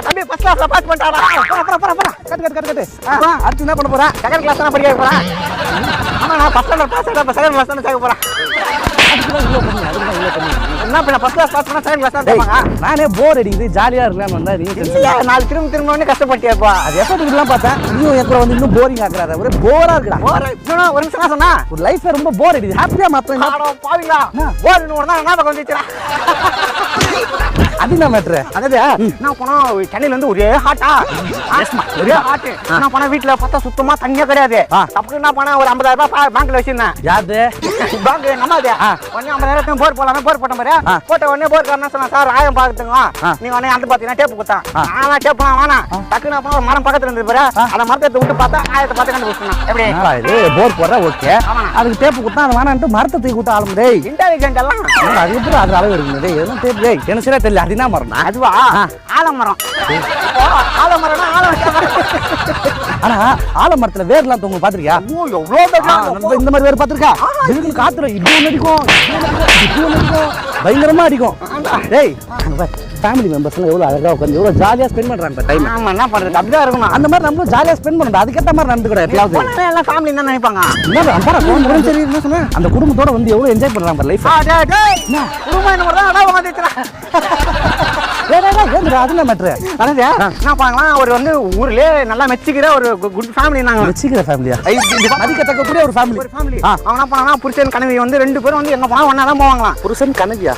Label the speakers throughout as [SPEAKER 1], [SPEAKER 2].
[SPEAKER 1] தம்பி ஃபர்ஸ்ட் கிளாஸ்ல பாஸ் பண்ணிட்டாரா?
[SPEAKER 2] போடா கட்டு அடுத்து என்ன பண்ண போற?
[SPEAKER 1] செகண்ட் கிளாஸ் தான் படிக்க போறேன். ஆமா நான் ஃபர்ஸ்ட் ஸ்டாண்டர்ட் பாஸ் ஆயிட்டேன், செகண்ட் கிளாஸ் தான் சேர்க்க போறேன். என்ன பண்ண ஃபர்ஸ்ட் கிளாஸ் பாஸ் பண்ணா செகண்ட் கிளாஸ் தான் போவாங்க.
[SPEAKER 2] நானே போர் அடிக்குது ஜாலியா இருக்கலாம்னு வந்தா நீ
[SPEAKER 1] இல்ல நாலு திரும்ப கஷ்டப்பட்டியாப்பா.
[SPEAKER 2] அது எப்படிலாம் பார்த்தேன் இன்னும் என் கூட வந்து இன்னும் போரிங் ஆக்குறாரு. ஒரே போரா இருக்குடா.
[SPEAKER 1] ஒரு நிமிஷம் சொன்னா
[SPEAKER 2] ஒரு லைஃப் ரொம்ப போர் அடிக்குது. ஹாப்பியா மாத்தணும்.
[SPEAKER 1] பாவீங்களா போர் ஒண்ணா ஞாபகம் வந்துச்சுடா.
[SPEAKER 2] அது என்ன மேட்ரு?
[SPEAKER 1] அதாவது நான் போனா சென்னையில இருந்து ஒரே ஹாட்டா ஒரே ஹாட்டு. நான் போனா வீட்டுல பார்த்தா சுத்தமா தண்ணியே கிடையாது. அப்படி என்ன பண்ண ஒரு 50,000 ரூபாய் பேங்க்ல வச்சிருந்தேன்.
[SPEAKER 2] யாரு
[SPEAKER 1] பேங்க் நம்மாது. உடனே 50,000 போர் போலாமே போர் போட்ட மாதிரி போட்ட உடனே போர் காரணம் சொன்னா சார் 1000 பாத்துங்க நீங்க உடனே அந்த பாத்தீங்கன்னா டேப்பு கொடுத்தான். ஆனா டேப் வேணாம் டக்குன்னு அப்ப ஒரு மரம் பக்கத்துல இருந்து பாரு அந்த மரத்தை விட்டு பார்த்தா 1000 பார்த்து கண்டுபிடிச்சேன். எப்படி
[SPEAKER 2] இது போர் போடுற ஓகே அதுக்கு டேப்பு கொடுத்தா அது வேணான்ட்டு மரத்தை தூக்கி விட்டு ஆளும் டேய்
[SPEAKER 1] இன்டெலிஜென்ட் எல்லாம்
[SPEAKER 2] அது எப்படி அது அளவு இருக்குது டேய் எதுவும் டேப் டேய் எனக்கு சரியா தெரியல. அது என்ன மரம்?
[SPEAKER 1] அதுவா ஆலமரம். ஆலமரம்னா
[SPEAKER 2] ஆனா ஆலமரத்துல வேர்லாம் தொங்க பாத்திருக்கியா? இந்த மாதிரி வேர் பாத்திருக்கா? இதுக்கு காத்துல இப்படி ஒண்ணு அடிக்கும் இப்படி ஒண்ணு அடிக்கும் பயங்கரமா அடிக்கும். டேய் ஃபேமிலி மெம்பர்ஸ் எல்லாம் எவ்வளவு அழகா உட்காந்து எவ்வளவு ஜாலியா ஸ்பெண்ட் பண்றாங்க டைம்.
[SPEAKER 1] ஆமா என்ன பண்றது அப்படிதான் இருக்கணும்.
[SPEAKER 2] அந்த மாதிரி நம்மளும் ஜாலியா ஸ்பெண்ட் பண்ணணும். அதுக்கேற்ற மாதிரி நடந்து கூட எப்பயாவது
[SPEAKER 1] எல்லாம் ஃபேமிலி என்ன நினைப்பாங்க?
[SPEAKER 2] என்ன சரி என்ன சொன்ன அந்த குடும்பத்தோட வந்து எவ்வளவு என்ஜாய் பண்றாங்க லைஃப்.
[SPEAKER 1] குடும்பம் என்ன பண்ணுறா அதான் உட்காந்துச்சுனா
[SPEAKER 2] அது மேட்ரு.
[SPEAKER 1] அதாவது என்ன பாக்கலாம் ஒரு வந்து ஊர்லயே நல்லா மெச்சிக்கிற ஒரு குட் ஃபேமிலி. நாங்க
[SPEAKER 2] மெச்சிக்கிற ஃபேமிலியா? மதிக்கத்தக்க கூடிய ஒரு ஃபேமிலி.
[SPEAKER 1] ஒரு ஃபேமிலி. அவங்க என்ன பண்ணா புருஷன் கனவி வந்து ரெண்டு பேரும் வந்து எங்க போனா ஒண்ணா தான் போவாங்களாம்.
[SPEAKER 2] புருஷன் கனவியா?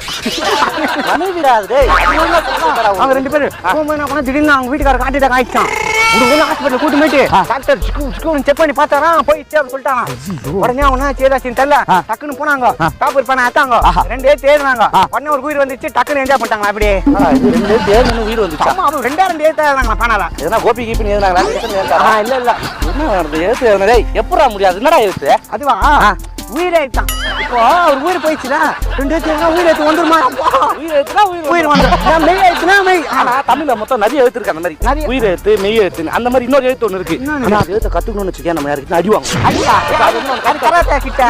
[SPEAKER 1] கனவிடா டேய். அவங்க ரெண்டு பேரும் என்ன பண்ணா திடீர்னு அவங்க வீட்டுக்காரர் காட்டிட்ட காய்ச்சான். உடனே ஹாஸ்பிடல் கூட்டி போயிட்டு டாக்டர் செக் பண்ணி பார்த்தாரா போயிடுச்சு அப்படின்னு சொல்லிட்டாங்க. உடனே அவங்க சேதாச்சின்னு தெரியல டக்குன்னு போனாங்க டாப்பர் பண்ண ஆத்தாங்க ரெண்டு பேர் தேடுறாங்க. உடனே ஒரு உயிர் வந்துச்சு டக்குன்னு என்ஜாய் பண்ணிட்டாங்க. அப்படியே
[SPEAKER 2] ரெண்டு தேர்ந்து உயிர் வந்துச்சு.
[SPEAKER 1] ஆமா அவங்க ரெண்டு தேடுறாங்க பண்ணால
[SPEAKER 2] எதனா கோபி கீப்பின்னு எழுதுனாங்களா?
[SPEAKER 1] இல்ல இல்ல
[SPEAKER 2] என்ன நடந்தது? எழுத்து எப்படா முடியாது? என்னடா எழுத்து?
[SPEAKER 1] அதுவா உயிர் ஆயிடுச்சான். இப்போ ஒரு உயிர் போயிடுச்சுல ரெண்டு உயிர் எடுத்து வந்துருமா?
[SPEAKER 2] உயிர் எழுத்துனா
[SPEAKER 1] உயிர் வந்துடும். மெய் ஆயிடுச்சுன்னா மெய்.
[SPEAKER 2] ஆனா தமிழ்ல மொத்தம் நிறைய எழுத்து இருக்கு. அந்த மாதிரி உயிர் எழுத்து மெய் எழுத்து அந்த மாதிரி இன்னொரு எழுத்து ஒண்ணு இருக்கு. ஆனா அது எழுத்த கத்துக்கணும்னு வச்சுக்கேன் நம்ம யாருக்கு அடிவாங்க.
[SPEAKER 1] கிட்ட